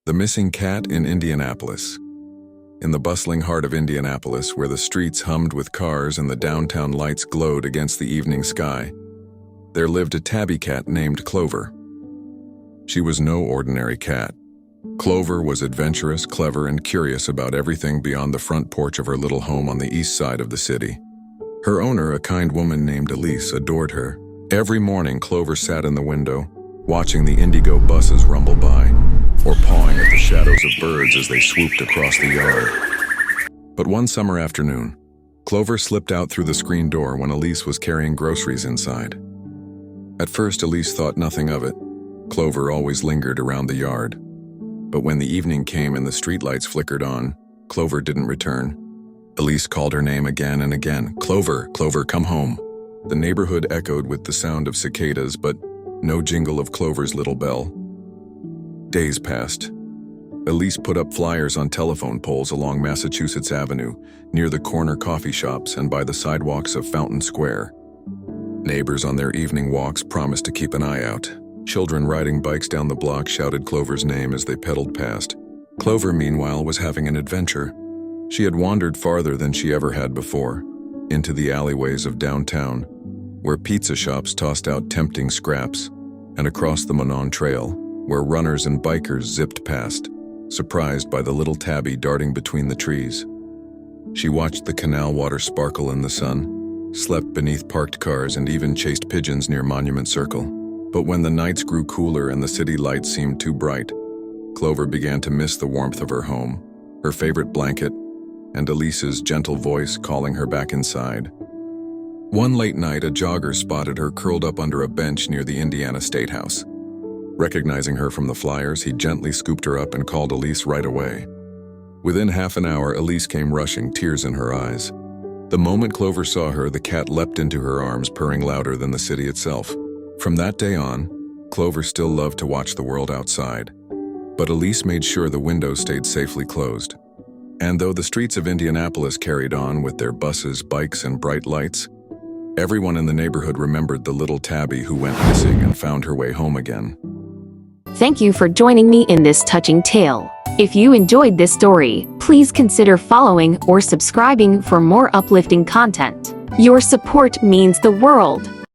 The missing cat in Indianapolis. In the bustling heart of Indianapolis, where the streets hummed with cars and the downtown lights glowed against the evening sky, there lived a tabby cat named Clover. She was no ordinary cat. Clover was adventurous, clever, and curious about everything beyond the front porch of her little home on the east side of the city. Her owner, a kind woman named Elise, adored her. Every morning, Clover sat in the window, watching the Indigo buses rumble by, or pawing at the shadows of birds as they swooped across the yard. But one summer afternoon, Clover slipped out through the screen door when Elise was carrying groceries inside. At first, Elise thought nothing of it. Clover always lingered around the yard. But when the evening came and the streetlights flickered on, Clover didn't return. Elise called her name again and again. "Clover, Clover, come home." The neighborhood echoed with the sound of cicadas, but no jingle of Clover's little bell. Days passed. Elise put up flyers on telephone poles along Massachusetts Avenue, near the corner coffee shops and by the sidewalks of Fountain Square. Neighbors on their evening walks promised to keep an eye out. Children riding bikes down the block shouted Clover's name as they pedaled past. Clover, meanwhile, was having an adventure. She had wandered farther than she ever had before, into the alleyways of downtown, where pizza shops tossed out tempting scraps, and across the Monon Trail, where runners and bikers zipped past, surprised by the little tabby darting between the trees. She watched the canal water sparkle in the sun, slept beneath parked cars, and even chased pigeons near Monument Circle. But when the nights grew cooler and the city lights seemed too bright, Clover began to miss the warmth of her home, her favorite blanket, and Elise's gentle voice calling her back inside. One late night, a jogger spotted her curled up under a bench near the Indiana State House. Recognizing her from the flyers, he gently scooped her up and called Elise right away. Within half an hour, Elise came rushing, tears in her eyes. The moment Clover saw her, the cat leapt into her arms, purring louder than the city itself. From that day on, Clover still loved to watch the world outside. But Elise made sure the windows stayed safely closed. And though the streets of Indianapolis carried on with their buses, bikes, and bright lights, everyone in the neighborhood remembered the little tabby who went missing and found her way home again. Thank you for joining me in this touching tale. If you enjoyed this story, please consider following or subscribing for more uplifting content. Your support means the world.